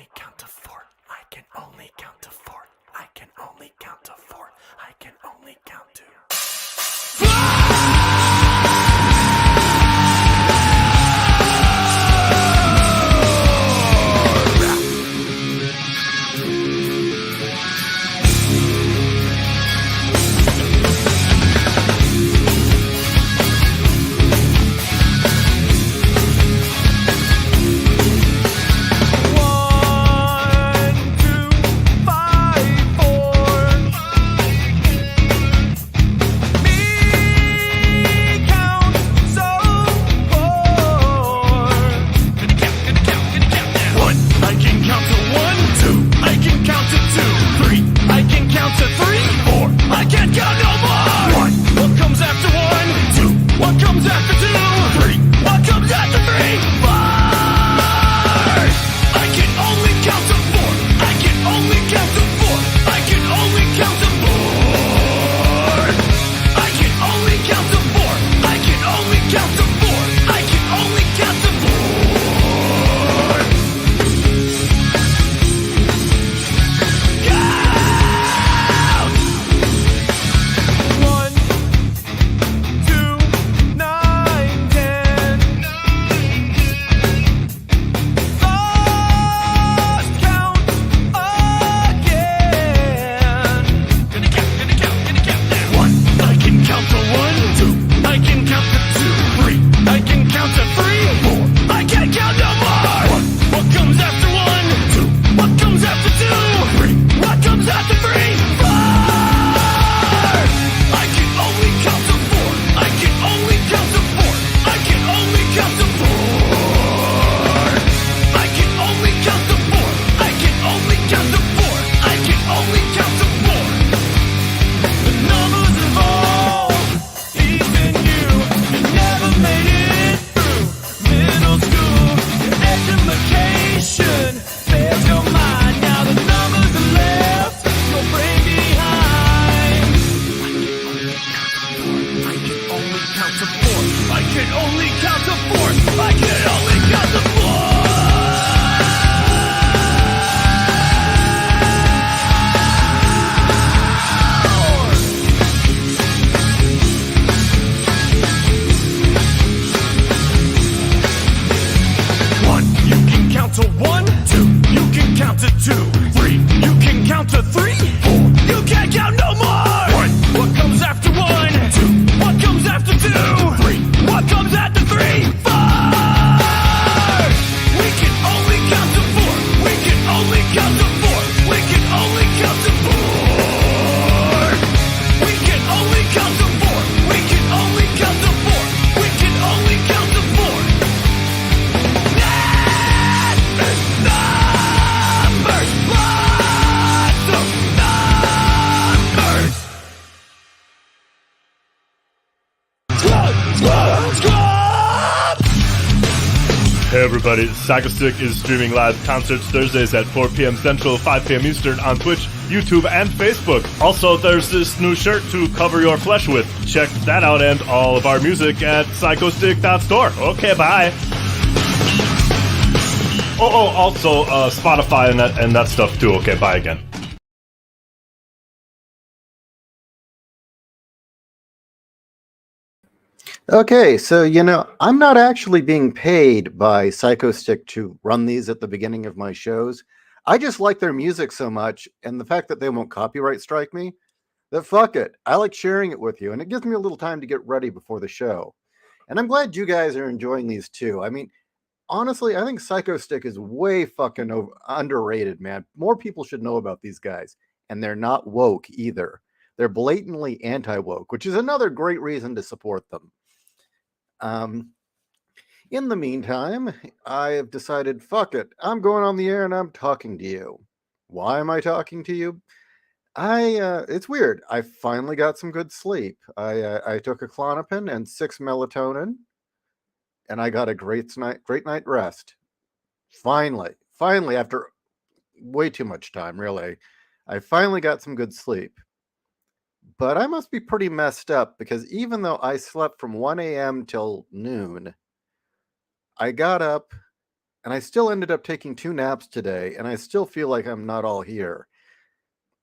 only count to four. I can only count to four. I can only count to four. I can only count to. Hey everybody, Psychostick is streaming live concerts Thursdays at 4 p.m. Central, 5 p.m. Eastern on Twitch, YouTube, and Facebook. Also, there's this new shirt to cover your flesh with. Check that out and all of our music at psychostick.store. Okay, bye. Also Spotify and that stuff too. Okay, bye again. Okay, so, I'm not actually being paid by Psychostick to run these at the beginning of my shows. I just like their music so much, and the fact that they won't copyright strike me, that fuck it. I like sharing it with you, and it gives me a little time to get ready before the show. And I'm glad you guys are enjoying these too. I mean, honestly, I think Psychostick is way fucking underrated, man. More people should know about these guys, and they're not woke either. They're blatantly anti-woke, which is another great reason to support them. In the meantime, I have decided, fuck it, I'm going on the air and I'm talking to you. Why am I talking to you? It's weird. I finally got some good sleep. I took a Klonopin and 6 melatonin, and I got a great night rest. Finally, after way too much time, really, I finally got some good sleep. But I must be pretty messed up because even though I slept from 1 a.m. till noon, I got up And I still ended up taking 2 naps today, and I still feel like I'm not all here.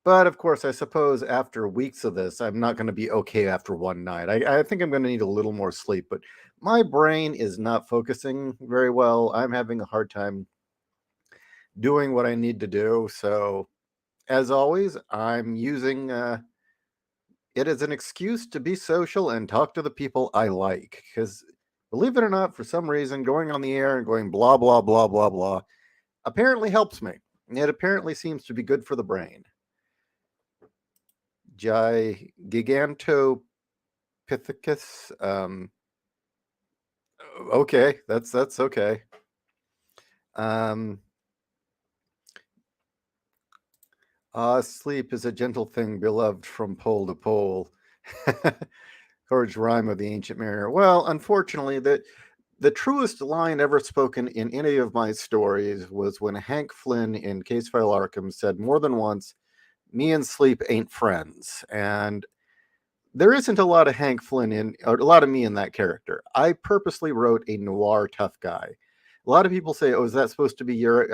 But of course, I suppose after weeks of this, I'm not going to be okay after one night. I think I'm going to need a little more sleep, but my brain is not focusing very well. I'm having a hard time doing what I need to do. So, as always, I'm using it as an excuse to be social and talk to the people I like. Because believe it or not, for some reason, going on the air and going blah, blah, blah, blah, blah apparently helps me. It apparently seems to be good for the brain. Gigantopithecus. Okay, that's okay. Um, sleep is a gentle thing, beloved from pole to pole. Courage rhyme of the ancient mariner. Well, unfortunately, the truest line ever spoken in any of my stories was when Hank Flynn in Case File Arkham said more than once, "Me and sleep ain't friends," and there isn't a lot of Hank Flynn or a lot of me in that character. I purposely wrote a noir tough guy. A lot of people say, "Oh, is that supposed to be your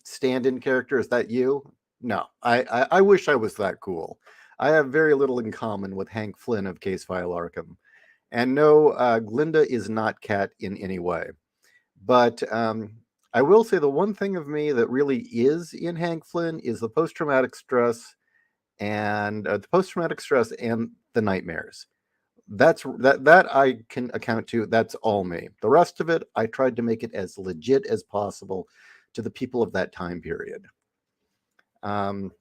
stand-in character? Is that you?" No, I wish I was that cool. I have very little in common with Hank Flynn of Case File Arkham, and no, Glinda is not Cat in any way. But I will say the one thing of me that really is in Hank Flynn is the post-traumatic stress and the nightmares. That I can account to. That's all me. The rest of it, I tried to make it as legit as possible to the people of that time period. Um,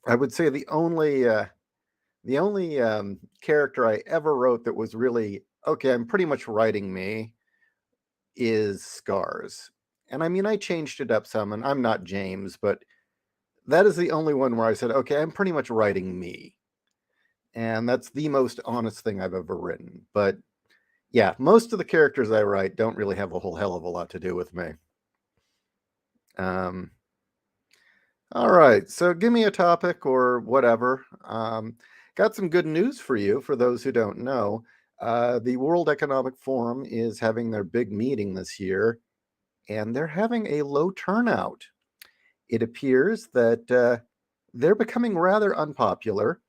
I would say the only character I ever wrote that was really okay, I'm pretty much writing me, is Scars. And I mean, I changed it up some, and I'm not James, but that is the only one where I said, okay, I'm pretty much writing me. And that's the most honest thing I've ever written. But yeah, most of the characters I write don't really have a whole hell of a lot to do with me. Um, all right, so give me a topic or whatever. Got some good news for you, for those who don't know. The World Economic Forum is having their big meeting this year, and they're having a low turnout. It appears that they're becoming rather unpopular,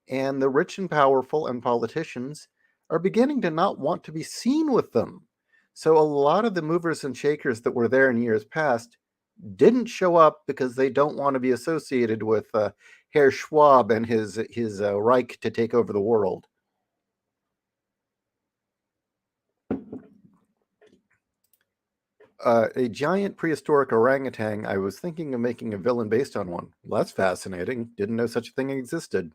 and the rich and powerful and politicians are beginning to not want to be seen with them. So a lot of the movers and shakers that were there in years past didn't show up because they don't want to be associated with Herr Schwab and his Reich to take over the world. A giant prehistoric orangutan. I was thinking of making a villain based on one. Well, that's fascinating. Didn't know such a thing existed.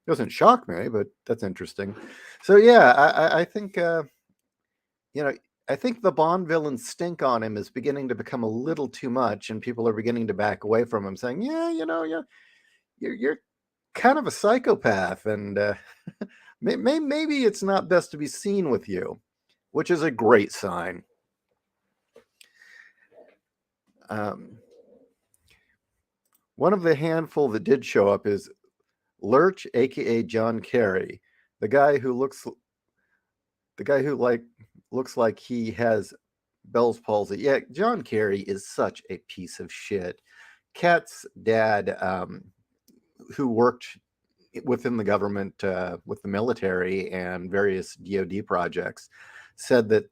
Doesn't shock me, but that's interesting. So yeah, I think you know, I think the Bond villain's stink on him is beginning to become a little too much, and people are beginning to back away from him, saying, "Yeah, yeah, you're kind of a psychopath, and maybe it's not best to be seen with you," which is a great sign. Um, one of the handful that did show up is Lurch, aka John Kerry, the guy who looks like he has Bell's palsy. Yeah, John Kerry is such a piece of shit. Kat's dad, who worked within the government with the military and various DoD projects, said that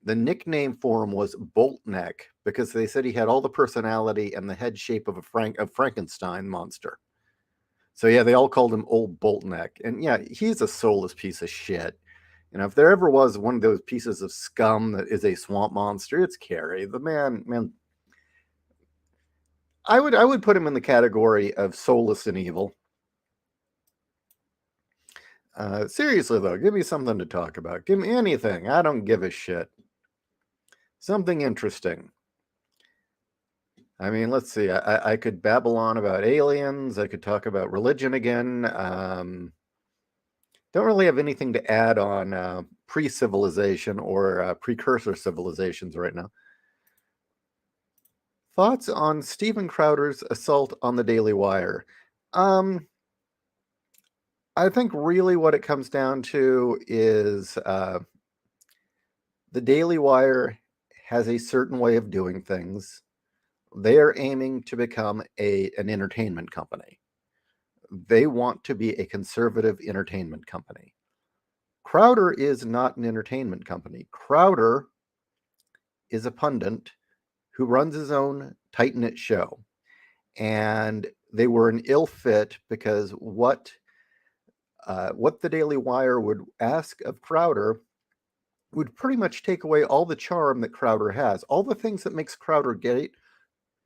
the nickname for him was Boltneck because they said he had all the personality and the head shape of a Frankenstein monster. So yeah, they all called him Old Boltneck, and yeah, he's a soulless piece of shit. If there ever was one of those pieces of scum that is a swamp monster, it's Carrie. The man. I would put him in the category of soulless and evil. Seriously though, give me something to talk about. Give me anything. I don't give a shit. Something interesting. I mean, let's see. I could babble on about aliens. I could talk about religion again. Don't really have anything to add on pre-civilization or precursor civilizations right now. Thoughts on Steven Crowder's assault on the Daily Wire? Um, I think really what it comes down to is the Daily Wire has a certain way of doing things. They are aiming to become an entertainment company. They want to be a conservative entertainment company. Crowder is not an entertainment company. Crowder is a pundit who runs his own tight-knit show. And they were an ill fit because what the Daily Wire would ask of Crowder would pretty much take away all the charm that Crowder has. All the things that makes Crowder great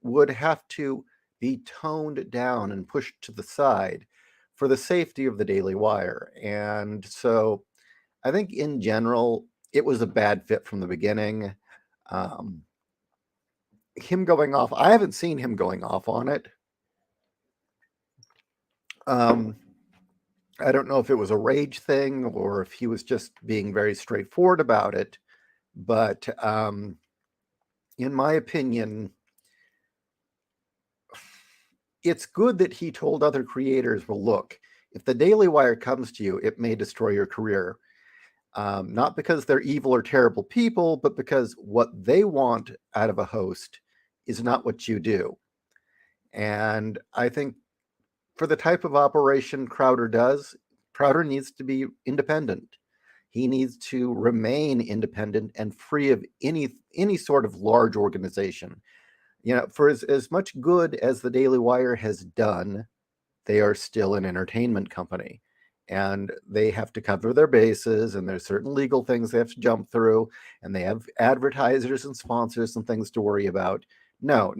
would have to be toned down and pushed to the side for the safety of the Daily Wire. And so I think in general, it was a bad fit from the beginning. Him going off, I haven't seen him going off on it. I don't know if it was a rage thing or if he was just being very straightforward about it. But in my opinion, it's good that he told other creators, well, look, if the Daily Wire comes to you, it may destroy your career. Not because they're evil or terrible people, but because what they want out of a host is not what you do. And I think for the type of operation Crowder does, Crowder needs to be independent. He needs to remain independent and free of any sort of large organization. For as much good as the Daily Wire has done, they are still an entertainment company. And they have to cover their bases, and there's certain legal things they have to jump through, and they have advertisers and sponsors and things to worry about. No.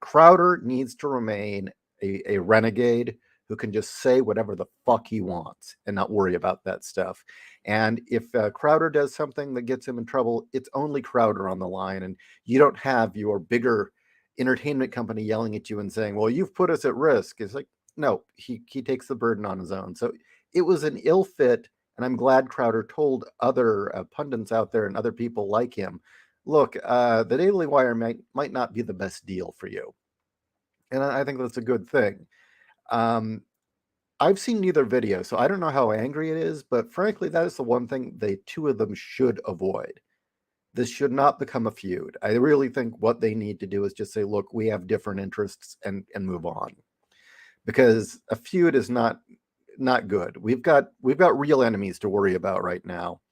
Crowder needs to remain a renegade who can just say whatever the fuck he wants and not worry about that stuff. And if Crowder does something that gets him in trouble, it's only Crowder on the line, and you don't have your bigger entertainment company yelling at you and saying, well, you've put us at risk. It's like, no, he takes the burden on his own. So it was an ill fit, and I'm glad Crowder told other pundits out there and other people like him, look, the Daily Wire might not be the best deal for you. And I think that's a good thing. I've seen neither video, so I don't know how angry it is, but frankly, that is the one thing the two of them should avoid. This should not become a feud. I really think what they need to do is just say, look, we have different interests and move on. Because a feud is not good. We've got real enemies to worry about right now.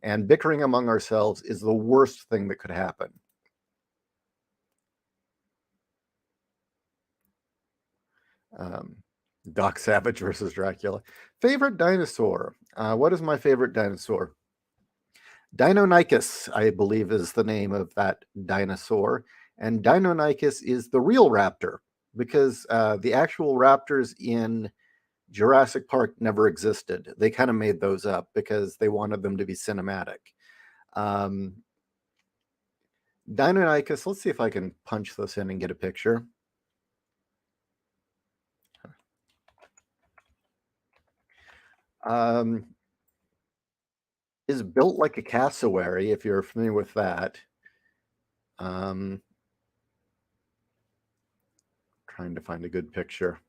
And bickering among ourselves is the worst thing that could happen. Doc Savage versus Dracula. Favorite dinosaur? What is my favorite dinosaur? Deinonychus, I believe, is the name of that dinosaur. And Deinonychus is the real raptor, because the actual raptors in Jurassic Park never existed. They kind of made those up because they wanted them to be cinematic. Deinonychus, let's see if I can punch this in and get a picture. Is built like a cassowary, if you're familiar with that. Trying to find a good picture.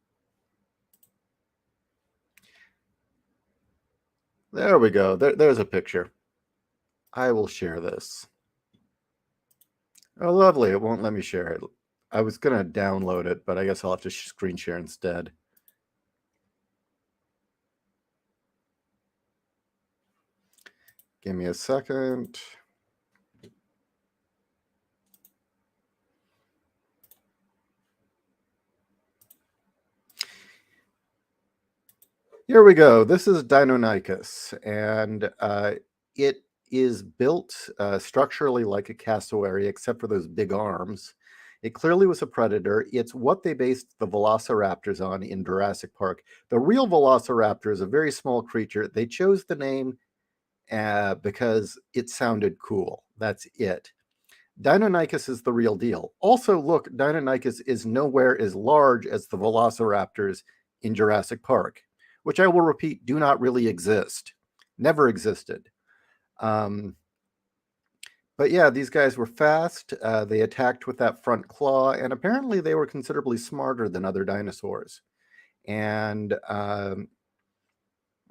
There we go. There's a picture. I will share this. Oh, lovely. It won't let me share it. I was going to download it, but I guess I'll have to screen share instead. Give me a second. Here we go. This is Deinonychus, and it is built structurally like a cassowary, except for those big arms. It clearly was a predator. It's what they based the velociraptors on in Jurassic Park. The real velociraptor is a very small creature. They chose the name because it sounded cool. That's it. Deinonychus is the real deal. Also, look, Deinonychus is nowhere as large as the velociraptors in Jurassic Park, which I will repeat, do not really exist. Never existed. But yeah, these guys were fast. They attacked with that front claw, and apparently they were considerably smarter than other dinosaurs. And I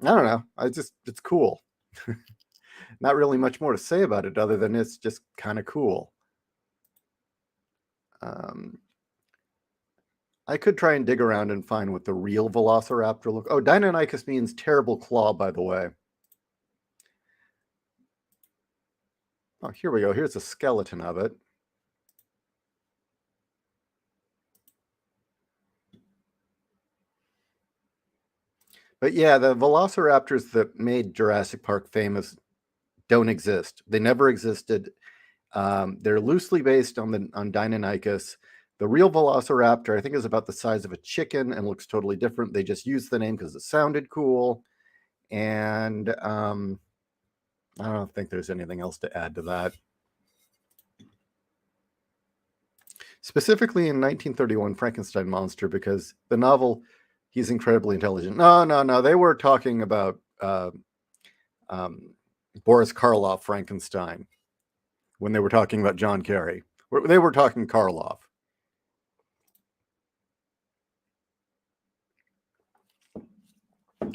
don't know. It's cool. Not really much more to say about it other than it's just kind of cool. I could try and dig around and find what the real Velociraptor look. Oh, Deinonychus means terrible claw, by the way. Oh, here we go. Here's a skeleton of it. But yeah, the velociraptors that made Jurassic Park famous don't exist. They never existed. They're loosely based on Deinonychus. The real velociraptor, I think, is about the size of a chicken and looks totally different. They just used the name because it sounded cool. And I don't think there's anything else to add to that. Specifically in 1931, Frankenstein Monster, because the novel, he's incredibly intelligent. No. They were talking about Boris Karloff Frankenstein when they were talking about John Kerry. They were talking Karloff.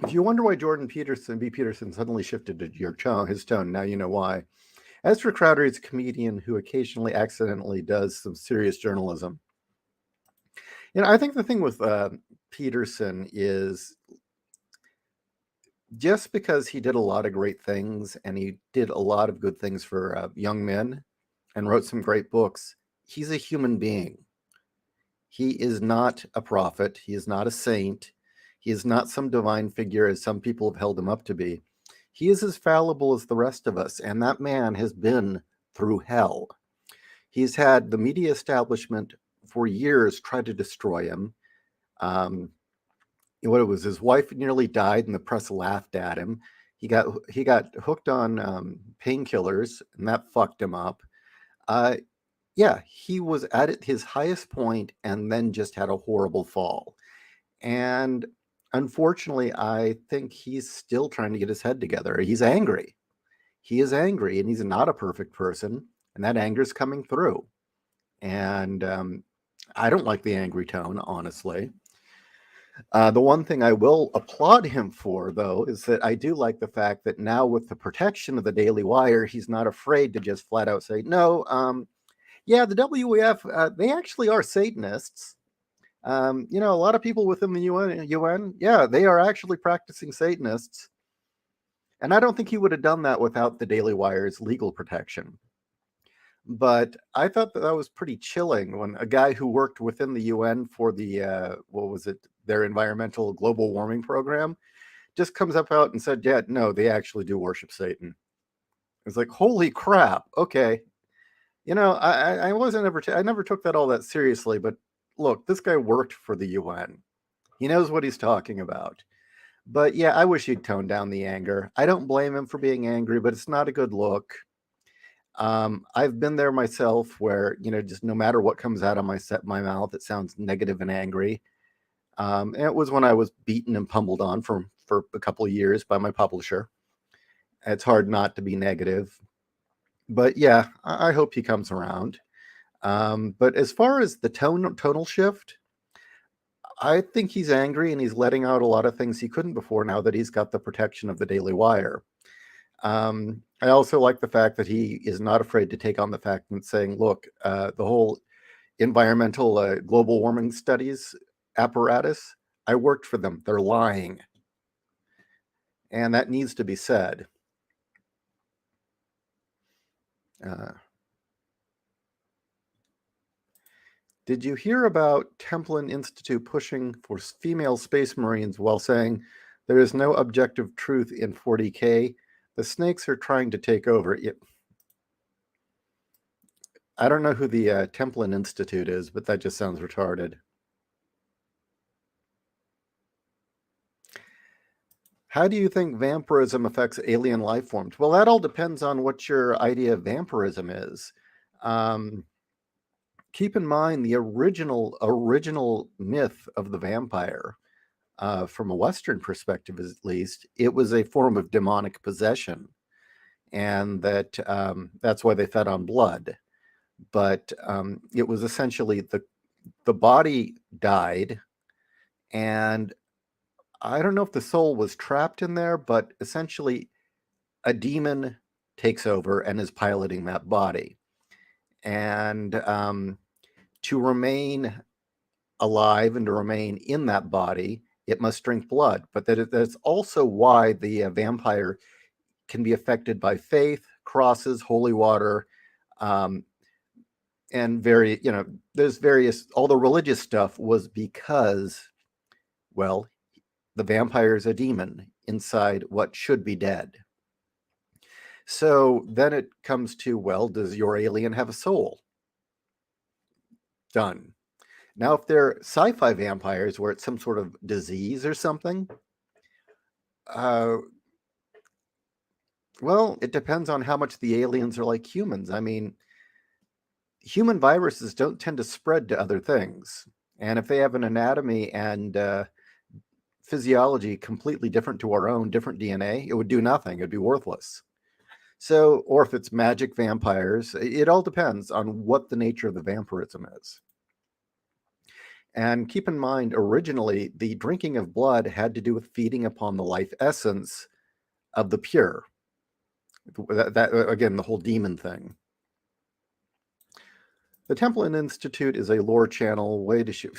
If you wonder why Jordan B. Peterson suddenly shifted to his tone, now you know why. As for Crowder, he's a comedian who occasionally accidentally does some serious journalism. I think the thing with Peterson is just because he did a lot of great things and he did a lot of good things for young men and wrote some great books, he's a human being. He is not a prophet. He is not a saint. He is not some divine figure as some people have held him up to be. He is as fallible as the rest of us, and that man has been through hell. He's had the media establishment for years try to destroy him. What it was, his wife nearly died, and the press laughed at him. He got hooked on painkillers, and that fucked him up. Yeah, he was at his highest point, and then just had a horrible fall. And unfortunately, I think he's still trying to get his head together. He's angry. He is angry, and he's not a perfect person, and that anger's coming through. And I don't like the angry tone, honestly. The one thing I will applaud him for, though, is that I do like the fact that now with the protection of the Daily Wire, he's not afraid to just flat out say, no, yeah, the WEF, they actually are Satanists. A lot of people within the UN, yeah, they are actually practicing Satanists. And I don't think he would have done that without the Daily Wire's legal protection. But I thought that was pretty chilling when a guy who worked within the UN for the, their environmental global warming program, just comes up out and said, yeah, no, they actually do worship Satan. It's like, holy crap. Okay. I never took that all that seriously, but look, this guy worked for the UN. He knows what he's talking about. But yeah, I wish he'd tone down the anger. I don't blame him for being angry, but it's not a good look. I've been there myself where, just no matter what comes out of my mouth, it sounds negative and angry. And it was when I was beaten and pummeled on for a couple of years by my publisher. It's hard not to be negative. But yeah, I hope he comes around. But as far as the tonal shift, I think he's angry and he's letting out a lot of things he couldn't before now that he's got the protection of the Daily Wire. I also like the fact that he is not afraid to take on the fact and saying, look, the whole environmental global warming studies apparatus, I worked for them. They're lying. And that needs to be said. Did you hear about Templin Institute pushing for female space marines while saying there is no objective truth in 40K? The snakes are trying to take over. I don't know who the Templin Institute is, but that just sounds retarded. How do you think vampirism affects alien life forms? Well, that all depends on what your idea of vampirism is. Keep in mind the original myth of the vampire, from a Western perspective at least, it was a form of demonic possession, and that's why they fed on blood. But it was essentially the body died, and I don't know if the soul was trapped in there, but essentially a demon takes over and is piloting that body. And to remain alive and to remain in that body, it must drink blood. But that's also why the vampire can be affected by faith, crosses, holy water, and there's various, all the religious stuff was because, well, the vampire is a demon inside what should be dead. So then it comes to, well, does your alien have a soul? Done. Now, if they're sci-fi vampires where it's some sort of disease or something, well, it depends on how much the aliens are like humans. I mean, human viruses don't tend to spread to other things. And if they have an anatomy and physiology completely different to our own, different DNA, it would do nothing. It'd be worthless. So, or if it's magic vampires, it all depends on what the nature of the vampirism is. And keep in mind, originally, the drinking of blood had to do with feeding upon the life essence of the pure. That again, the whole demon thing. The Templin Institute is a lore channel way to shoot.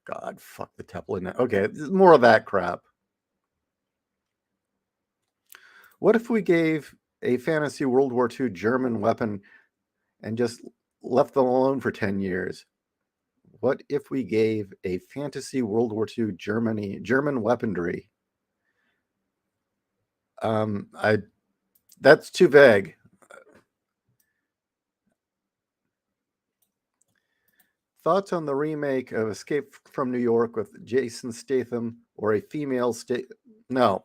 God, fuck the Templin. Okay, more of that crap. What if we gave a fantasy World War II German weapon and just left them alone for 10 years? What if we gave a fantasy World War II German weaponry? That's too vague. Thoughts on the remake of Escape from New York with Jason Statham or a female No,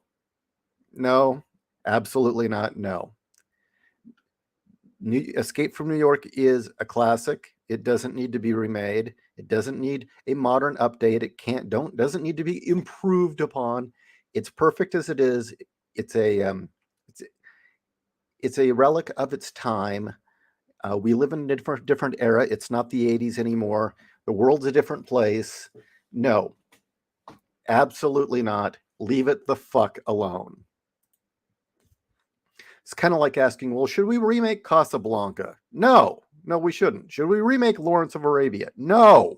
absolutely not. No. Escape from New York is a classic. It doesn't need to be remade. It doesn't need a modern update. It doesn't need to be improved upon. It's perfect as it is. It's a relic of its time. We live in a different era. It's not the 80s anymore. The world's a different place. No, absolutely not. Leave it the fuck alone. It's kind of like asking, well, should we remake Casablanca? No, we shouldn't. Should we remake Lawrence of Arabia? No.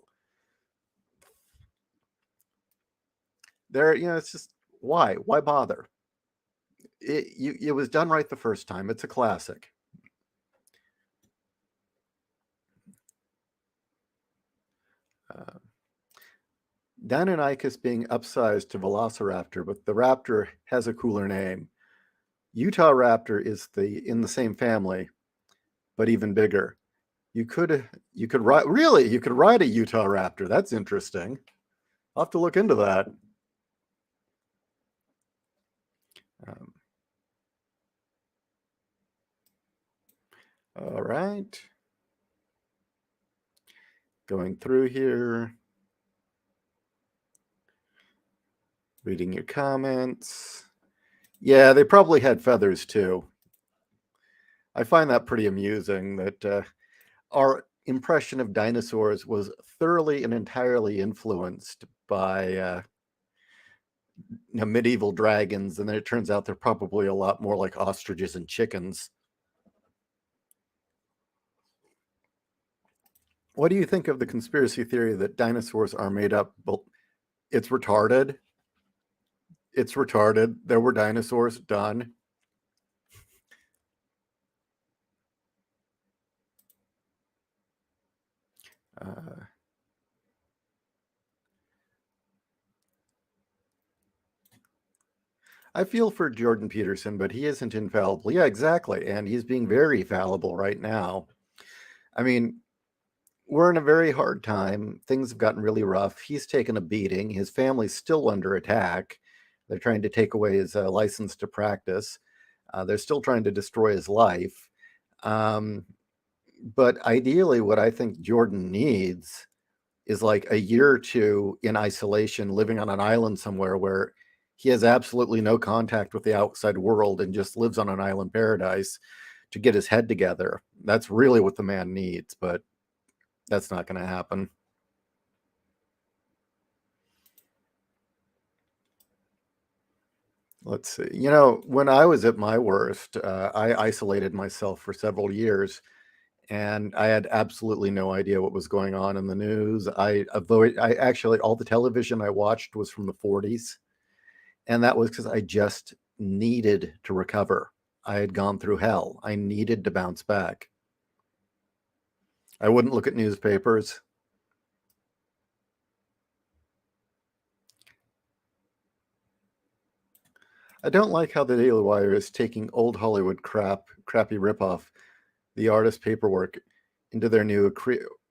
It's just, why? Why bother? It was done right the first time. It's a classic. Deinonychus being upsized to Velociraptor, but the raptor has a cooler name. Utah raptor is in the same family, but even bigger. You could ride a Utah raptor. That's interesting. I'll have to look into that. All right. Going through here. Reading your comments. Yeah, they probably had feathers too. I find that pretty amusing that our impression of dinosaurs was thoroughly and entirely influenced by medieval dragons, and then it turns out they're probably a lot more like ostriches and chickens. What do you think of the conspiracy theory that dinosaurs are made up? Well, it's retarded. It's retarded. There were dinosaurs. Done. I feel for Jordan Peterson, but he isn't infallible. Yeah, exactly. And he's being very fallible right now. I mean, we're in a very hard time. Things have gotten really rough. He's taken a beating. His family's still under attack. They're trying to take away his license to practice. They're still trying to destroy his life. But ideally, what I think Jordan needs is like a year or two in isolation, living on an island somewhere where he has absolutely no contact with the outside world and just lives on an island paradise to get his head together. That's really what the man needs, but that's not going to happen. Let's see. When I was at my worst, I isolated myself for several years. and I had absolutely no idea what was going on in the news. I actually, all the television I watched was from the 40s, and that was because I just needed to recover. I had gone through hell. I needed to bounce back. I wouldn't look at newspapers. I don't like how the Daily Wire is taking old Hollywood crappy ripoff, the artist paperwork, into their new.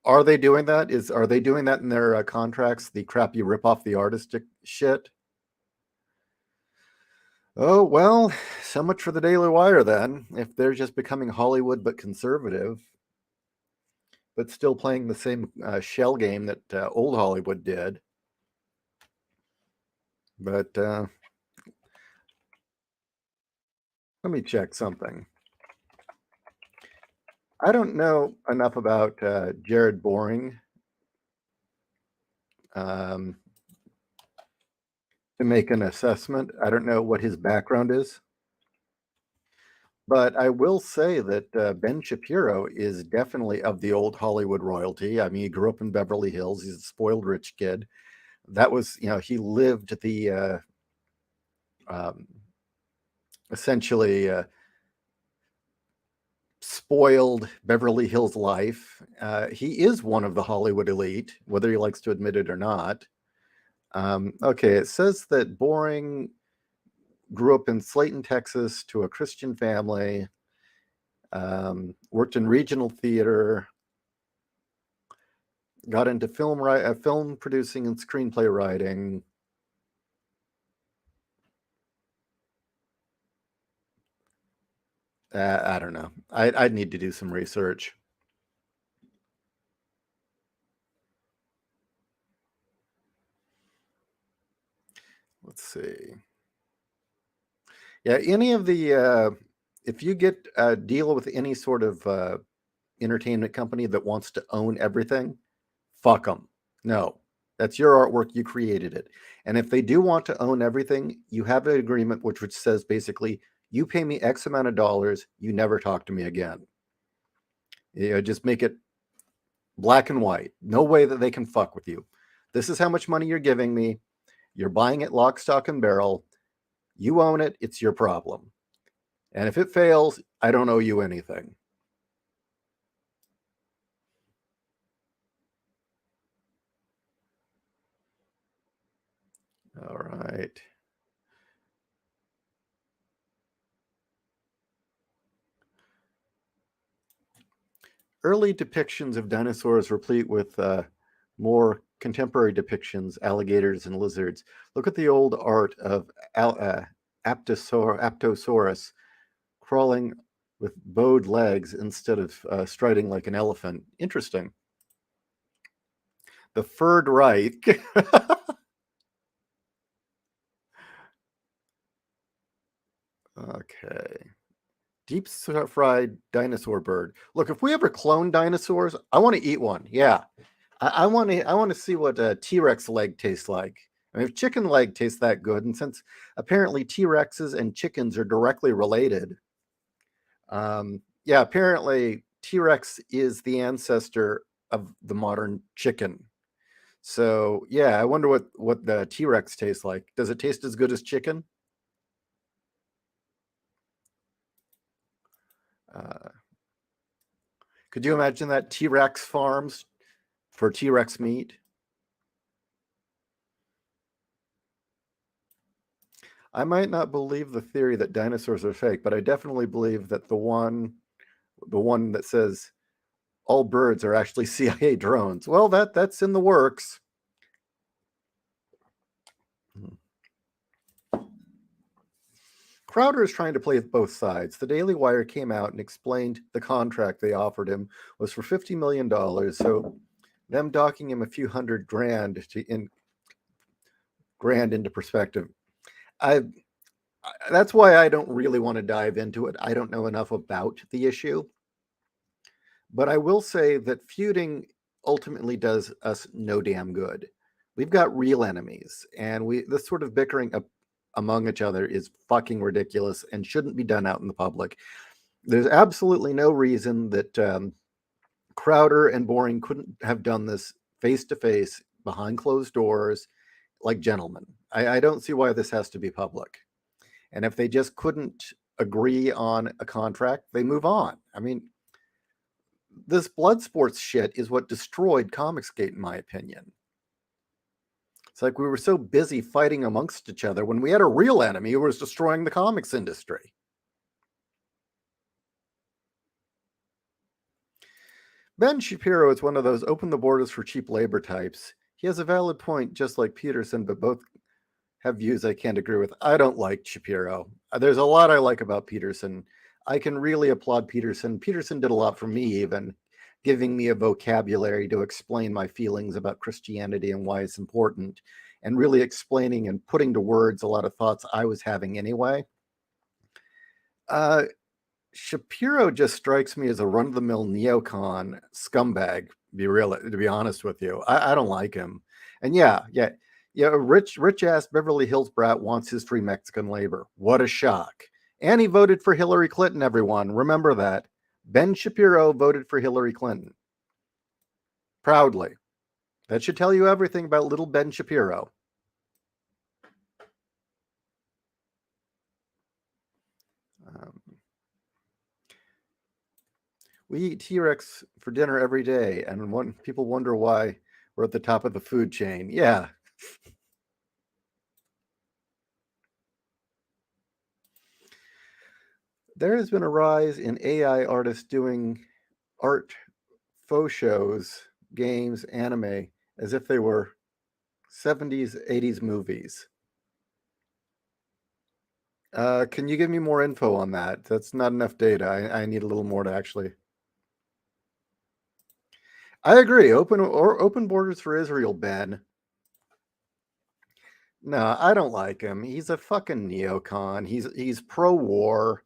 Are they doing that? Are they doing that in their contracts? The crappy ripoff, the artistic shit. Oh well, so much for the Daily Wire then. If they're just becoming Hollywood but conservative, but still playing the same shell game that old Hollywood did. But let me check something. I don't know enough about Jared Boring to make an assessment. I don't know what his background is. But I will say that Ben Shapiro is definitely of the old Hollywood royalty. I mean, he grew up in Beverly Hills. He's a spoiled rich kid. That was, he lived the um, essentially spoiled Beverly Hills life. He is one of the Hollywood elite, whether he likes to admit it or not. Okay, it says that Boring grew up in Slayton, Texas, to a Christian family. Worked in regional theater. Got into film producing and screenplay writing. I don't know. I'd need to do some research. Let's see. Yeah, any of the if you get a deal with any sort of entertainment company that wants to own everything, fuck them. No, that's your artwork. You created it. And if they do want to own everything, you have an agreement which says basically, you pay me X amount of dollars, you never talk to me again. Just make it black and white. No way that they can fuck with you. This is how much money you're giving me. You're buying it lock, stock, and barrel. You own it. It's your problem. And if it fails, I don't owe you anything. All right. Early depictions of dinosaurs replete with more contemporary depictions, alligators and lizards. Look at the old art of Aptosaurus crawling with bowed legs instead of striding like an elephant. Interesting. The Third Reich. Okay. Deep fried dinosaur bird. Look, if we ever clone dinosaurs, I want to eat one. Yeah. I want to see what a T-Rex leg tastes like. I mean, if chicken leg tastes that good, and since apparently T-Rexes and chickens are directly related, yeah, apparently T-Rex is the ancestor of the modern chicken. So yeah, I wonder what the T-Rex tastes like. Does it taste as good as chicken? Could you imagine that? T-Rex farms for T-Rex meat? I might not believe the theory that dinosaurs are fake, but I definitely believe that the one that says all birds are actually CIA drones. Well, that's in the works. Crowder is trying to play both sides. The Daily Wire came out and explained the contract they offered him was for $50 million. So them docking him a few hundred grand into perspective. That's why I don't really want to dive into it. I don't know enough about the issue. But I will say that feuding ultimately does us no damn good. We've got real enemies, and this sort of bickering among each other is fucking ridiculous and shouldn't be done out in the public. There's absolutely no reason that Crowder and Boring couldn't have done this face to face behind closed doors like gentlemen. I don't see why this has to be public. And if they just couldn't agree on a contract, they move on. I mean, this blood sports shit is what destroyed Comicsgate, in my opinion. It's like we were so busy fighting amongst each other when we had a real enemy who was destroying the comics industry. Ben Shapiro is one of those open the borders for cheap labor types. He has a valid point, just like Peterson, but both have views I can't agree with. I don't like Shapiro. There's a lot I like about Peterson. I can really applaud Peterson. Peterson did a lot for me, even giving me a vocabulary to explain my feelings about Christianity and why it's important, and really explaining and putting to words a lot of thoughts I was having anyway. Shapiro just strikes me as a run-of-the-mill neocon scumbag. To be honest with you, I don't like him. And yeah, rich ass Beverly Hills brat wants his free Mexican labor. What a shock! And he voted for Hillary Clinton. Everyone, remember that. Ben Shapiro voted for Hillary Clinton proudly. That should tell you everything about little Ben Shapiro. We eat T-Rex for dinner every day, and people wonder why we're at the top of the food chain. Yeah. There has been a rise in AI artists doing art faux shows, games, anime, as if they were 70s, 80s movies. Can you give me more info on that? That's not enough data. I need a little more to actually... I agree. Open borders for Israel, Ben. No, I don't like him. He's a fucking neocon. He's pro-war.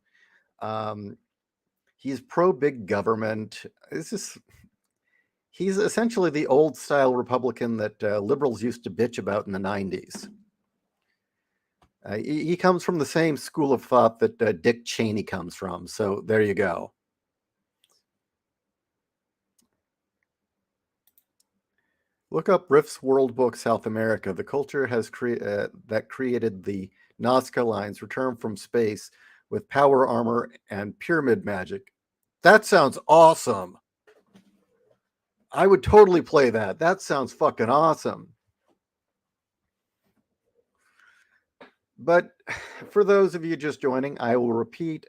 He's pro-big government. He's essentially the old-style Republican that liberals used to bitch about in the 90s. He comes from the same school of thought that Dick Cheney comes from. So there you go. Look up Riff's World Book South America. The culture has that created the Nazca lines return from space with power armor and pyramid magic. That sounds awesome. I would totally play that. That sounds fucking awesome. But for those of you just joining, I will repeat.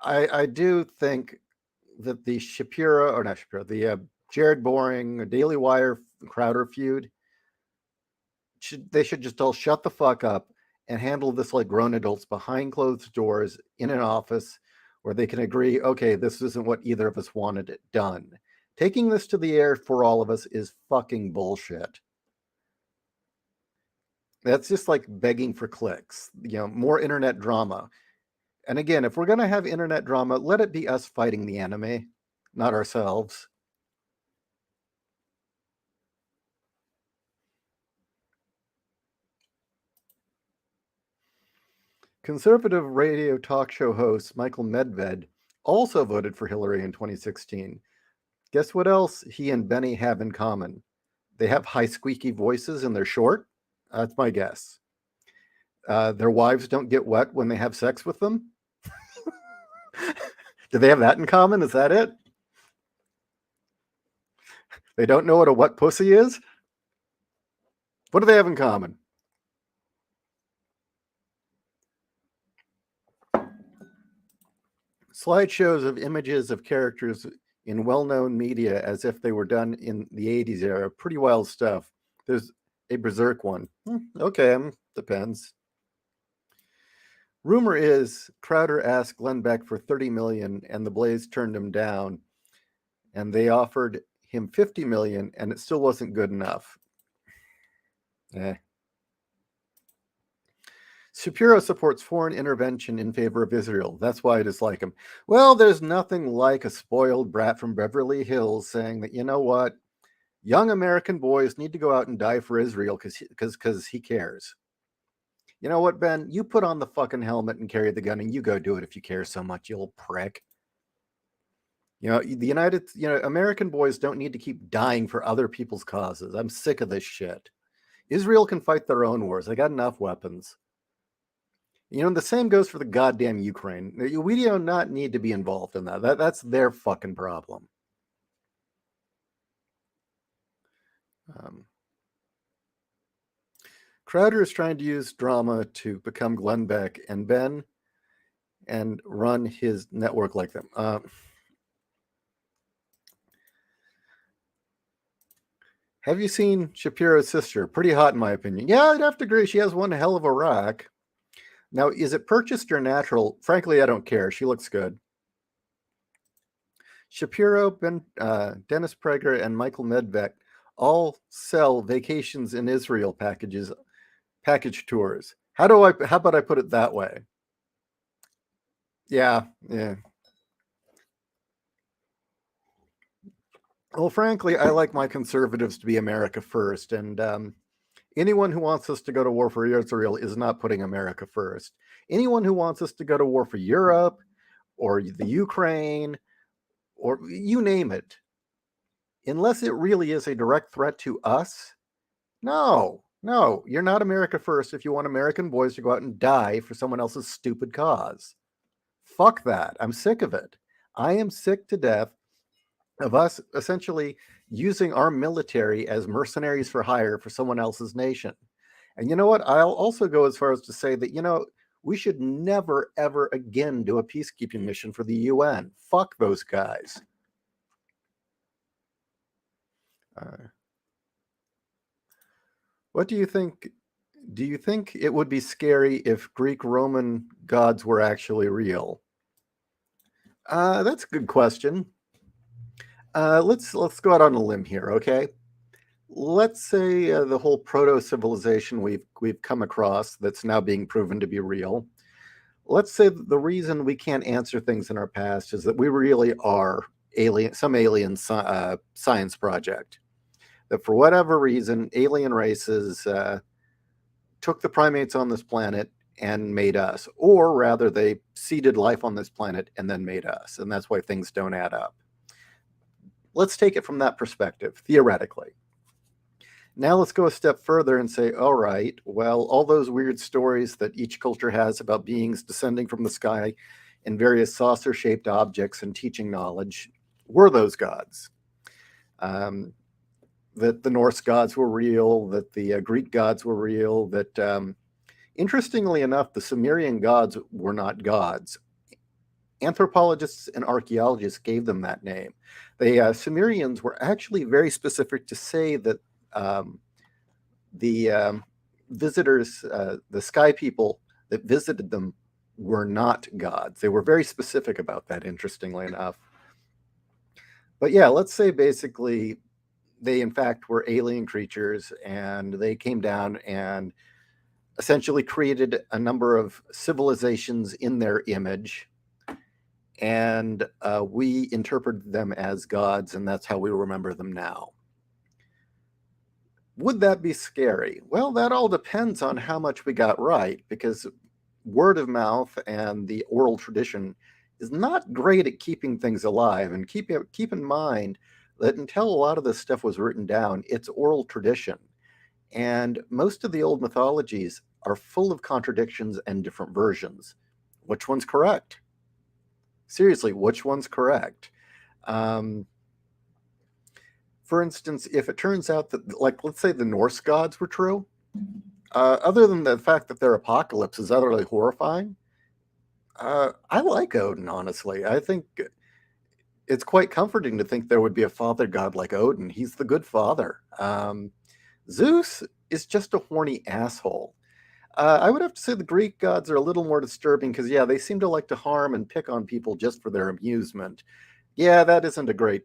I do think that the Jared Boring, Daily Wire Crowder feud, they should just all shut the fuck up and handle this like grown adults behind closed doors in an office where they can agree, okay, this isn't what either of us wanted it done. Taking this to the air for all of us is fucking bullshit. That's just like begging for clicks, more internet drama. And again, if we're going to have internet drama, let it be us fighting the anime, not ourselves. Conservative radio talk show host Michael Medved also voted for Hillary in 2016. Guess what else he and Benny have in common? They have high squeaky voices and they're short. That's my guess. Their wives don't get wet when they have sex with them. Do they have that in common? Is that it? They don't know what a wet pussy is? What do they have in common? Slideshows of images of characters in well-known media as if they were done in the 80s era. Pretty wild stuff. There's a Berserk one. Okay, depends. Rumor is Crowder asked Glenn Beck for $30 million and the Blaze turned him down, and they offered him $50 million and it still wasn't good enough. Shapiro supports foreign intervention in favor of Israel. That's why I dislike him. Well, there's nothing like a spoiled brat from Beverly Hills saying that, you know what, young American boys need to go out and die for Israel because he cares. You know what, Ben? You put on the fucking helmet and carry the gun and you go do it if you care so much, you little prick. American boys don't need to keep dying for other people's causes. I'm sick of this shit. Israel can fight their own wars. They got enough weapons. The same goes for the goddamn Ukraine. We do not need to be involved in that. That's their fucking problem. Crowder is trying to use drama to become Glenn Beck and Ben and run his network like them. Have you seen Shapiro's sister? Pretty hot, in my opinion. Yeah, I'd have to agree. She has one hell of a rack. Now, is it purchased or natural? Frankly, I don't care. She looks good. Shapiro, Dennis Prager, and Michael Medved all sell vacations in Israel package tours. How about I put it that way? Yeah. Well, frankly, I like my conservatives to be America first, and anyone who wants us to go to war for Israel is not putting America first. Anyone who wants us to go to war for Europe or the Ukraine or you name it, unless it really is a direct threat to us, no, you're not America first if you want American boys to go out and die for someone else's stupid cause. Fuck that. I'm sick of it. I am sick to death of us essentially using our military as mercenaries for hire for someone else's nation. And you know what? I'll also go as far as to say that, we should never, ever again do a peacekeeping mission for the UN. Fuck those guys. What do you think? Do you think it would be scary if Greek Roman gods were actually real? That's a good question. Let's go out on a limb here, okay? Let's say the whole proto-civilization we've come across that's now being proven to be real. Let's say the reason we can't answer things in our past is that we really are some alien science project. That for whatever reason, alien races took the primates on this planet and made us, or rather, they seeded life on this planet and then made us, and that's why things don't add up. Let's take it from that perspective, theoretically. Now let's go a step further and say, all right, well, all those weird stories that each culture has about beings descending from the sky in various saucer-shaped objects and teaching knowledge were those gods. That the Norse gods were real, that the Greek gods were real, that interestingly enough, the Sumerian gods were not gods. Anthropologists and archaeologists gave them that name. The Sumerians were actually very specific to say that the visitors, the sky people that visited them, were not gods. They were very specific about that, interestingly enough. But yeah, let's say basically they in fact were alien creatures and they came down and essentially created a number of civilizations in their image, and we interpreted them as gods, and that's how we remember them now. Would that be scary? Well, that all depends on how much we got right, because word of mouth and the oral tradition is not great at keeping things alive. And keep in mind that until a lot of this stuff was written down, it's oral tradition. And most of the old mythologies are full of contradictions and different versions. Which one's correct? Seriously, which one's correct? For instance, if it turns out that, like, let's say the Norse gods were true, other than the fact that their apocalypse is utterly horrifying, I like Odin, honestly. I think it's quite comforting to think there would be a father god like Odin. He's the good father. Zeus is just a horny asshole. I would have to say the Greek gods are a little more disturbing because, yeah, they seem to like to harm and pick on people just for their amusement. Yeah, that isn't a great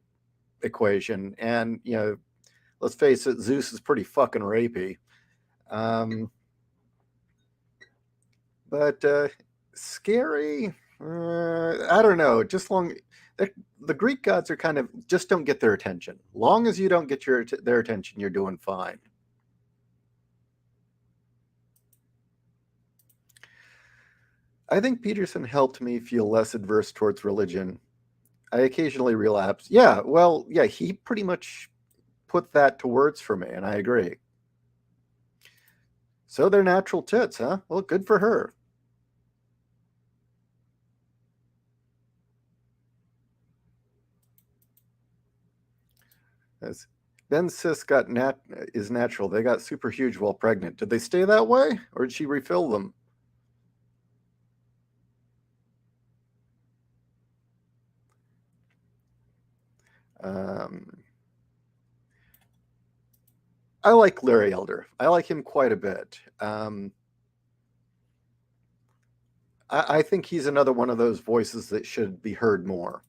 equation. And, let's face it, Zeus is pretty fucking rapey. But scary, I don't know. The Greek gods are kind of just don't get their attention. Long as you don't get their attention, you're doing fine. I think Peterson helped me feel less adverse towards religion. I occasionally relapse. Yeah, well, yeah, he pretty much put that to words for me, and I agree. So they're natural tits, huh? Well, good for her. As Ben Sis is natural. They got super huge while pregnant. Did they stay that way, or did she refill them? Um, I like Larry Elder. I like him quite a bit. I think he's another one of those voices that should be heard more.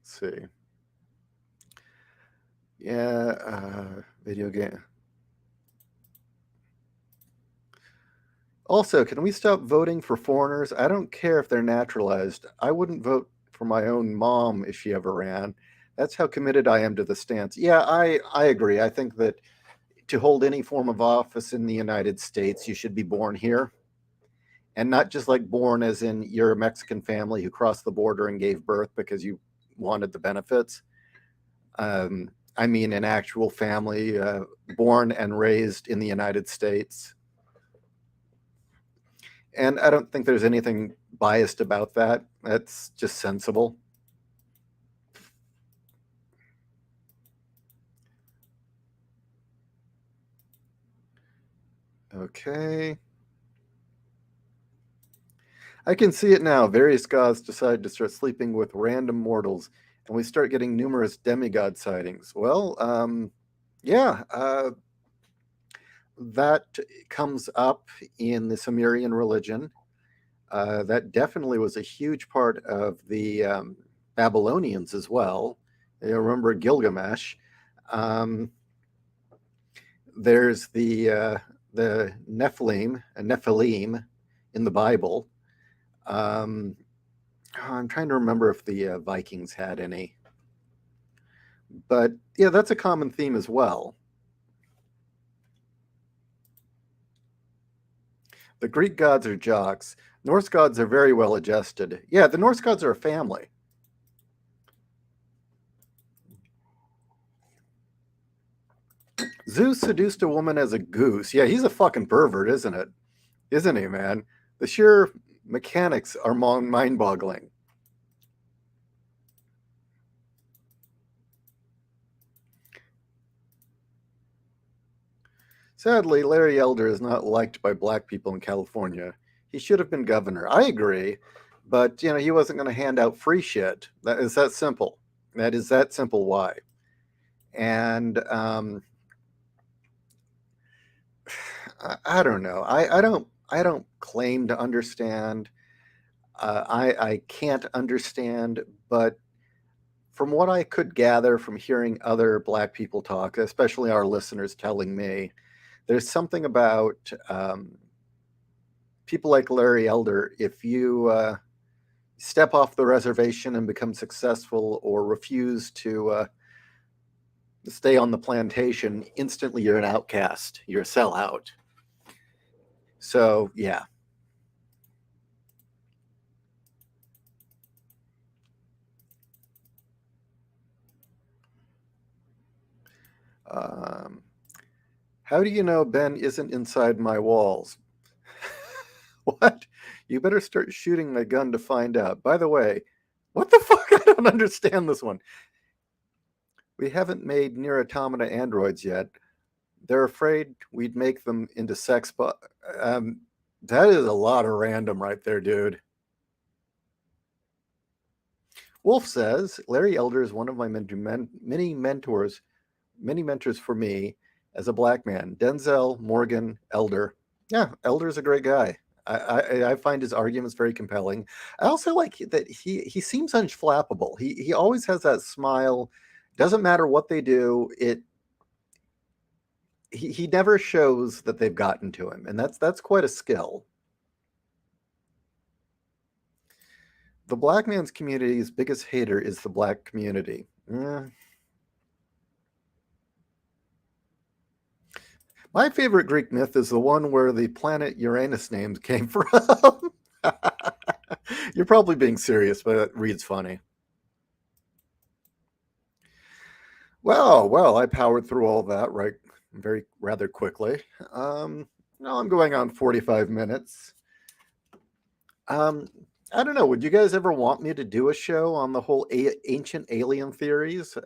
Let's see. Yeah, video game. Also, can we stop voting for foreigners? I don't care if they're naturalized. I wouldn't vote for my own mom if she ever ran. That's how committed I am to the stance. Yeah, I agree. I think that to hold any form of office in the United States, you should be born here. And not just like born as in you're a Mexican family who crossed the border and gave birth because you wanted the benefits. I mean, an actual family born and raised in the United States. And I don't think there's anything biased about that. That's just sensible. Okay. I can see it now. Various gods decide to start sleeping with random mortals, and we start getting numerous demigod sightings. Well, yeah, that comes up in the Sumerian religion. That definitely was a huge part of the Babylonians as well. You remember Gilgamesh. Um, there's the Nephilim in the Bible. Um, I'm trying to remember if the Vikings had any, but yeah, that's a common theme as well. The Greek gods are jocks. Norse gods are very well adjusted. Yeah, the Norse gods are a family. Zeus seduced a woman as a goose. Yeah, he's a fucking pervert, isn't it? Isn't he, man? The sheer mechanics are mind boggling. Sadly, Larry Elder is not liked by black people in California. He should have been governor. I agree, but he wasn't going to hand out free shit. That is that simple. That is that simple. Why? And I don't know. I don't claim to understand. I can't understand, but from what I could gather from hearing other black people talk, especially our listeners telling me, there's something about people like Larry Elder. If you step off the reservation and become successful or refuse to stay on the plantation, instantly you're an outcast. You're a sellout. So, yeah. Um, how do you know Ben isn't inside my walls? What? You better start shooting my gun to find out. By the way, what the fuck? I don't understand this one. We haven't made near automata androids yet. They're afraid we'd make them into sex. But that is a lot of random right there, dude. Wolf says Larry Elder is one of my many mentors for me as a black man. Denzel, Morgan, Elder. Yeah, Elder's a great guy. I find his arguments very compelling. I also like that he seems unflappable. He always has that smile. Doesn't matter what they do. He never shows that they've gotten to him, and that's quite a skill. The black man's community's biggest hater is the black community. My favorite Greek myth is the one where the planet Uranus names came from. You're probably being serious, but it reads funny. Well, I powered through all that rather quickly. Now I'm going on 45 minutes. Um, I don't know. Would you guys ever want me to do a show on the whole ancient alien theories?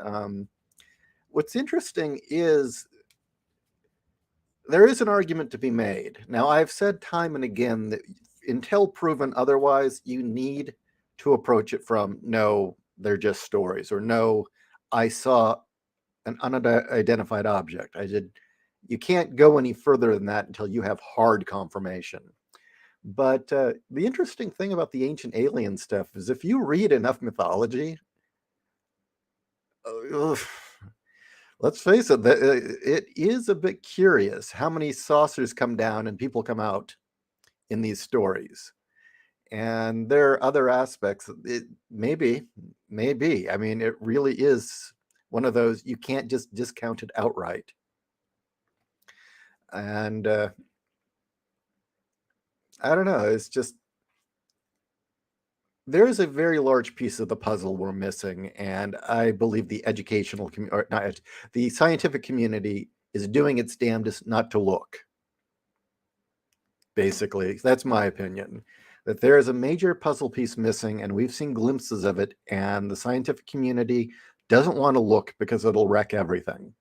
What's interesting is there is an argument to be made. Now, I've said time and again that until proven otherwise, you need to approach it from no, they're just stories, or no, I saw an unidentified object. You can't go any further than that until you have hard confirmation. But the interesting thing about the ancient alien stuff is if you read enough mythology, let's face it, it is a bit curious how many saucers come down and people come out in these stories. And there are other aspects. It maybe. I mean, it really is one of those you can't just discount it outright. And I don't know. It's just there is a very large piece of the puzzle we're missing, and I believe the educational or not the scientific community is doing its damnedest not to look. Basically, that's my opinion. That there is a major puzzle piece missing, and we've seen glimpses of it, and the scientific community doesn't want to look because it'll wreck everything.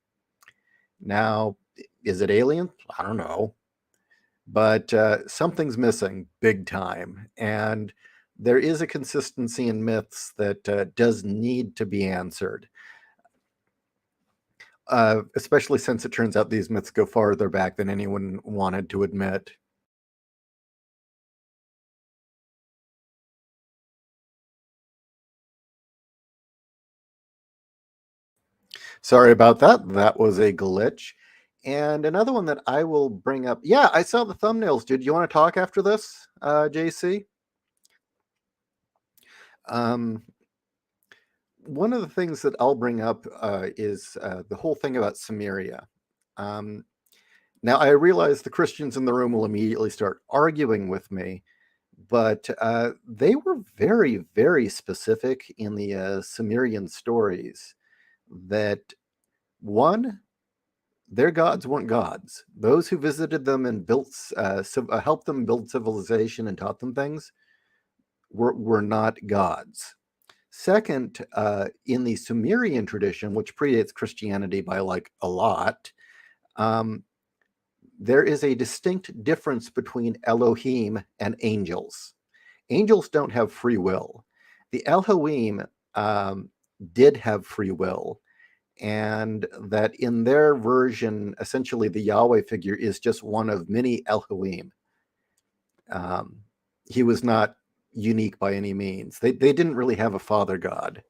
Now, is it alien? I don't know. But something's missing big time. And there is a consistency in myths that does need to be answered. Especially since it turns out these myths go farther back than anyone wanted to admit. Sorry about that. That was a glitch. And another one that I will bring up. Yeah, I saw the thumbnails, dude. You want to talk after this, JC? One of the things that I'll bring up is the whole thing about Samaria. Now, I realize the Christians in the room will immediately start arguing with me, but they were very, very specific in the Sumerian stories that one, their gods weren't gods. Those who visited them and helped them build civilization and taught them things were not gods. Second, in the Sumerian tradition, which predates Christianity by like a lot, there is a distinct difference between Elohim and angels. Angels don't have free will. The Elohim did have free will, and that in their version, essentially the Yahweh figure is just one of many Elohim. He was not unique by any means. They didn't really have a father god.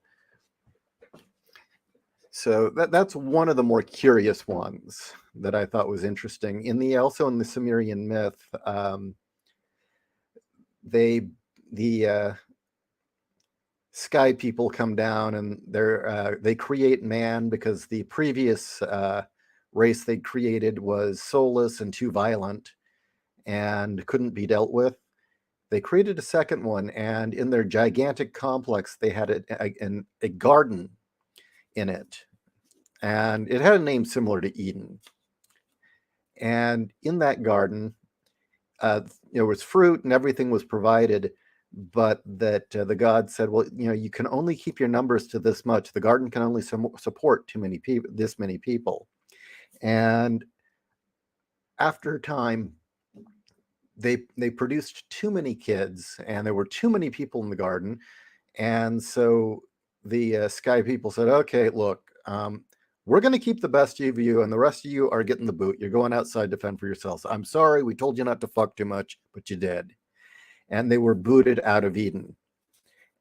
So that's one of the more curious ones that I thought was interesting. Also in the Sumerian myth, the sky people come down and they create man because the previous race they created was soulless and too violent and couldn't be dealt with. They created a second one, and in their gigantic complex, they had a garden in it, and it had a name similar to Eden. And in that garden, there was fruit and everything was provided, but that the god said, well, you can only keep your numbers to this much. The garden can only support this many people. And after time, they produced too many kids, and there were too many people in the garden. And so the sky people said, okay, look, we're going to keep the best of you, and the rest of you are getting the boot. You're going outside to fend for yourselves. I'm sorry, we told you not to fuck too much, but you did. And they were booted out of Eden,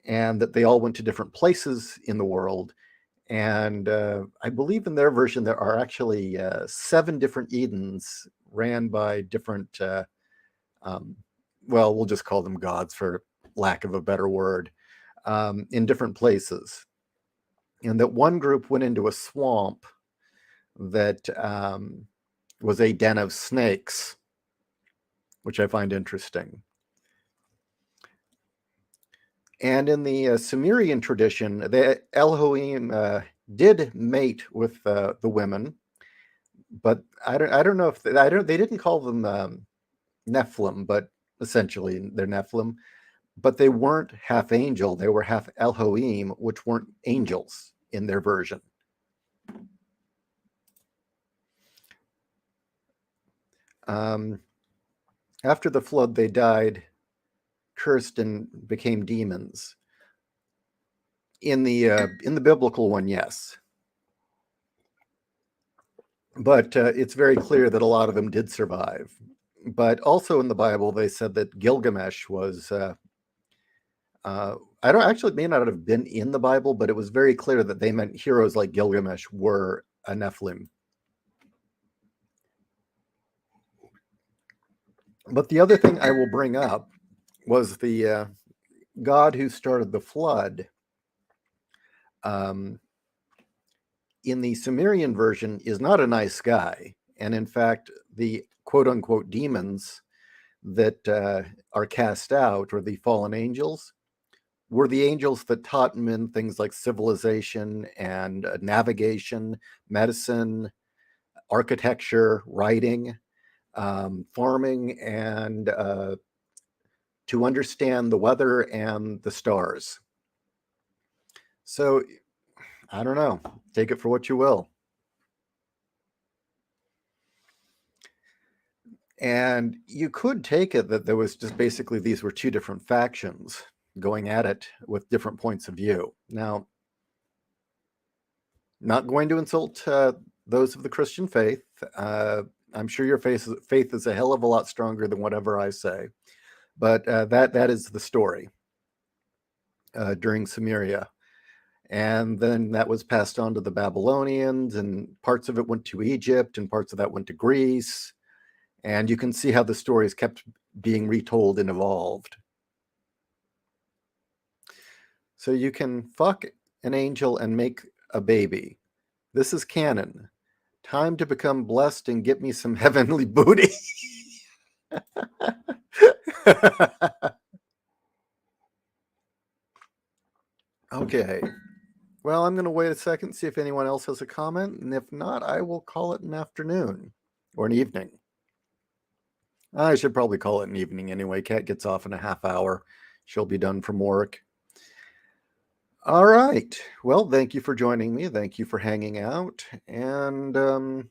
and that they all went to different places in the world. And I believe in their version there are actually 7 different Edens ran by different, well, we'll just call them gods for lack of a better word, in different places. And that one group went into a swamp that was a den of snakes, which I find interesting. And in the Sumerian tradition, the Elohim did mate with the women, but I don't know if they didn't call them Nephilim, but essentially they're Nephilim. But they weren't half angel; they were half Elohim, which weren't angels in their version. After the flood, they died, cursed, and became demons. In the biblical one, yes, but it's very clear that a lot of them did survive. But also in the Bible, they said that Gilgamesh was. I don't actually, it may not have been in the Bible, but it was very clear that they meant heroes like Gilgamesh were a Nephilim. But the other thing I will bring up was the God who started the flood. In the Sumerian version, is not a nice guy, and in fact, the quote unquote demons that are cast out, or the fallen angels, were the angels that taught men things like civilization and navigation, medicine, architecture, writing, farming, and to understand the weather and the stars. So I don't know. Take it for what you will. And you could take it that there was just basically these were two different factions going at it with different points of view. Now, not going to insult those of the Christian faith. I'm sure your faith is a hell of a lot stronger than whatever I say. But that is the story during Sumeria. And then that was passed on to the Babylonians, and parts of it went to Egypt, and parts of that went to Greece. And you can see how the stories kept being retold and evolved. So you can fuck an angel and make a baby. This is canon. Time to become blessed and get me some heavenly booty. Okay. Well, I'm going to wait a second, see if anyone else has a comment. And if not, I will call it an afternoon or an evening. I should probably call it an evening anyway. Kat gets off in a half hour. She'll be done from work. All right. Well, thank you for joining me. Thank you for hanging out. And don't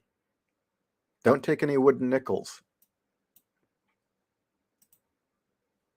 take any wooden nickels.